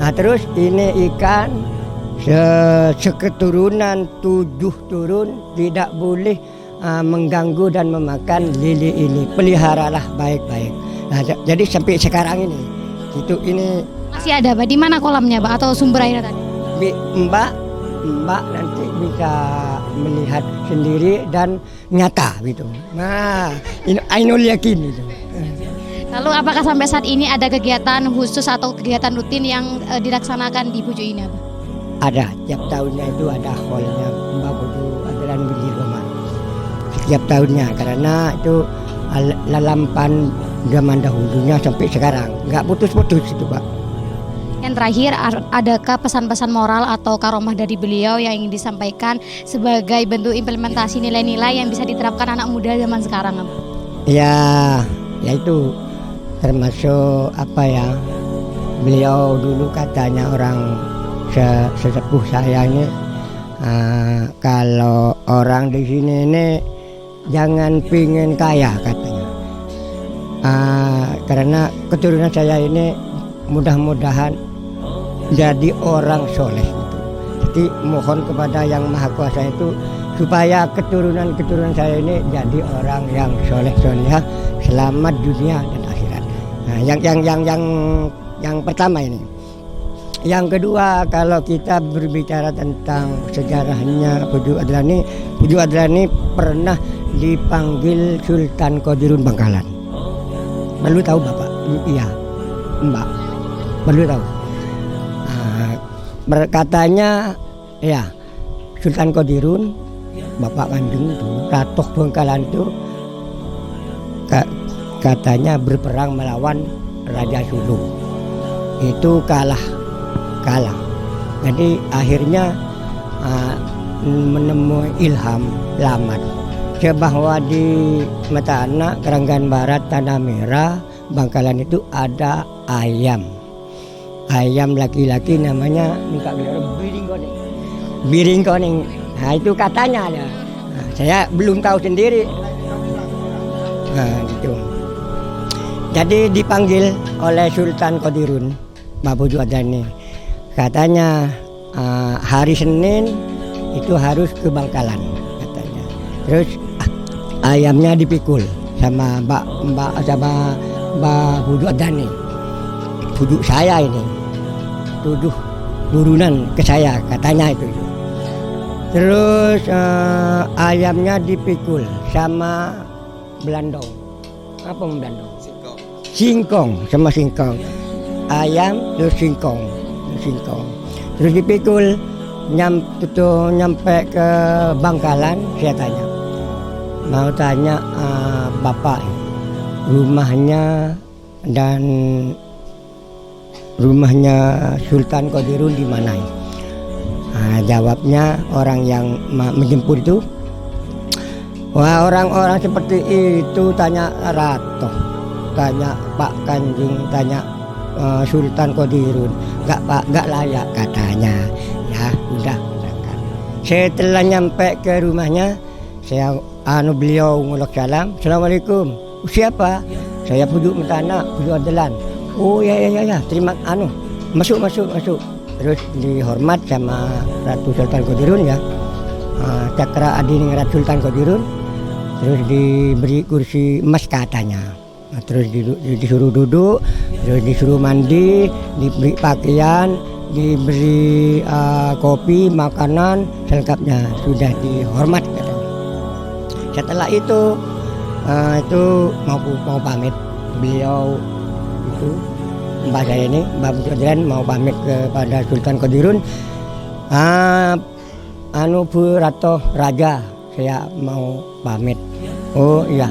Nah, terus ini ikan seketurunan 7 turun tidak boleh mengganggu dan memakan lili ini. Peliharalah baik-baik. Nah, jadi sampai sekarang ini itu ini Masih ada, Pak? Di mana kolamnya, Pak? Atau sumber airnya tadi? Mbak nanti bisa melihat sendiri dan nyata gitu. Nah, ini ainul yakin itu. Lalu apakah sampai saat ini ada kegiatan khusus atau kegiatan rutin yang dilaksanakan di Pujo ini, Pak? Ada, tiap tahunnya itu ada hallnya Mbak Pujo Adalan Binjir Roman. Setiap tahunnya karena itu lalampan zaman dahulunya sampai sekarang nggak putus-putus itu, Pak. Yang terakhir, adakah pesan-pesan moral atau karomah dari beliau yang ingin disampaikan sebagai bentuk implementasi nilai-nilai yang bisa diterapkan anak muda zaman sekarang, Pak? Ya itu termasuk apa ya, beliau dulu katanya orang sesepuh saya ini, kalau orang di sini ini jangan pingin kaya katanya, karena keturunan saya ini mudah-mudahan jadi orang soleh gitu. Jadi mohon kepada Yang Maha Kuasa itu supaya keturunan saya ini jadi orang yang soleh-solehah, selamat dunia dan akhirat. Nah, yang pertama ini. Yang kedua, kalau kita berbicara tentang sejarahnya Pujo Adrani pernah dipanggil Sultan Qadirun Bangkalan. Perlu tahu Bapak? Iya, Mbak. Perlu tahu. Berkatanya ya Sultan Qadirun, Bapak Kanjeng itu Ratoh Bangkalan itu katanya berperang melawan Raja Sulu. Itu kalah. Jadi akhirnya menemui ilham lamat bahwa di mata anak Keranggan Barat Tanah Merah Bangkalan itu ada ayam laki-laki namanya biring koning. Nah, itu katanya ya. Nah, saya belum tahu sendiri. Nah, gitu. Jadi dipanggil oleh Sultan Qadirun Mbak Pujo Adrani. Katanya hari Senin itu harus ke Bangkalan katanya. Terus ayamnya dipikul sama Mbak Pujo Adrani. Pujuk saya ini 7 turunan ke saya katanya itu. Terus ayamnya dipikul sama belandong. Apa belandong? Singkong sama singkong. Ayam terus singkong. Terus dipikul nyampe ke Bangkalan. Saya tanya, mau tanya Bapak rumahnya dan rumahnya Sultan Qadirun di mana? Nah, jawabnya orang yang menjemput itu, wah orang-orang seperti itu tanya Ratoh, tanya Pak Kanjeng, tanya Sultan Qadirun, nggak layak katanya. Ya udah kan. Setelah nyampe ke rumahnya, saya beliau ngulak salam, Assalamualaikum. Siapa? Saya Pujo Mentana, Pujo Adalan. Oh ya, terima masuk. Terus dihormat sama Ratu Sultan Qadirun ya, Cakra Adiningrat Sultan Qadirun. Terus diberi kursi emas katanya. Nah, terus disuruh duduk, terus disuruh mandi, diberi pakaian, diberi kopi, makanan, selengkapnya sudah dihormat katanya. Setelah itu mau pamit, beliau itu Mbak saya ini, Mbak Pujo Adrani mau pamit kepada Sultan Qadirun. Bu Ratoh Raja, saya mau pamit. Oh iya,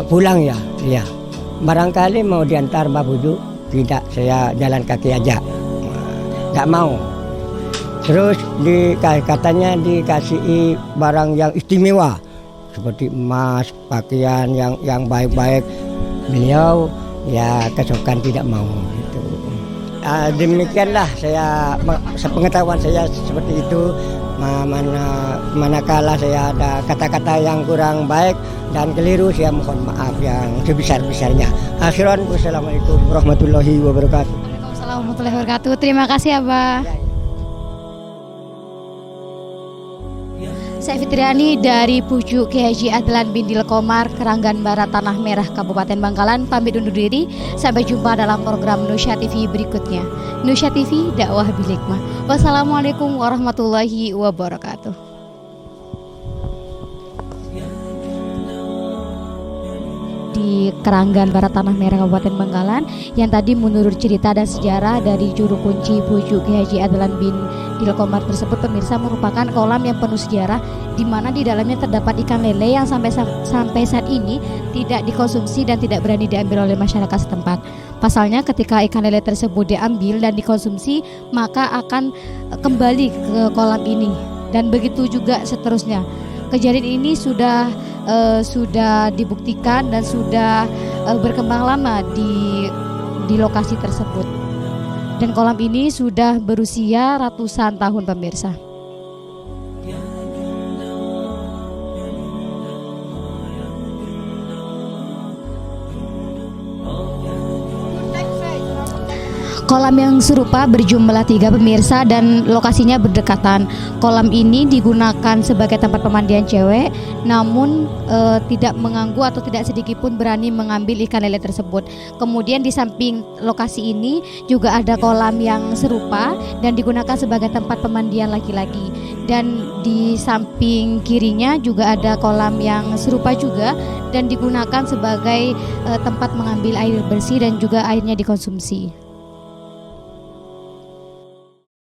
pulang ya. Iya. Barangkali mau diantar Mbak Pujo, tidak, saya jalan kaki aja. Nggak mau. Terus katanya dikasih barang yang istimewa seperti emas, pakaian yang baik-baik. Beliau ya kesokan tidak mau gitu. Demikianlah saya, sepengetahuan saya seperti itu. Manakala saya ada kata-kata yang kurang baik dan keliru, saya mohon maaf yang sebesar-besarnya. Akhiran, wassalamualaikum warahmatullahi wabarakatuh. Waalaikumsalam warahmatullahi wabarakatuh. Terima kasih Abah. Saya Fitriani dari Pucuk Kiai Haji Adlan bin Dilkomar, Keranggan Barat, Tanah Merah, Kabupaten Bangkalan, pamit undur diri. Sampai jumpa dalam program Nusya TV berikutnya. Nusya TV, dakwah bil hikmah. Wassalamualaikum warahmatullahi wabarakatuh. Di Keranggan Barat, Tanah Merah, Kabupaten Bangkalan, yang tadi menurut cerita dan sejarah dari juru kunci Pucuk Kiai Haji Adlan bin Dilkomar tersebut, pemirsa, merupakan kolam yang penuh sejarah, di mana di dalamnya terdapat ikan lele yang sampai saat ini tidak dikonsumsi dan tidak berani diambil oleh masyarakat setempat. Pasalnya ketika ikan lele tersebut diambil dan dikonsumsi, maka akan kembali ke kolam ini, dan begitu juga seterusnya. Kejadian ini sudah dibuktikan dan sudah berkembang lama di lokasi tersebut. Dan kolam ini sudah berusia ratusan tahun, pemirsa. Kolam yang serupa berjumlah 3, pemirsa, dan lokasinya berdekatan. Kolam ini digunakan sebagai tempat pemandian cewek, namun tidak mengganggu atau tidak sedikit pun berani mengambil ikan lele tersebut. Kemudian di samping lokasi ini juga ada kolam yang serupa dan digunakan sebagai tempat pemandian laki-laki. Dan di samping kirinya juga ada kolam yang serupa juga dan digunakan sebagai tempat mengambil air bersih dan juga airnya dikonsumsi.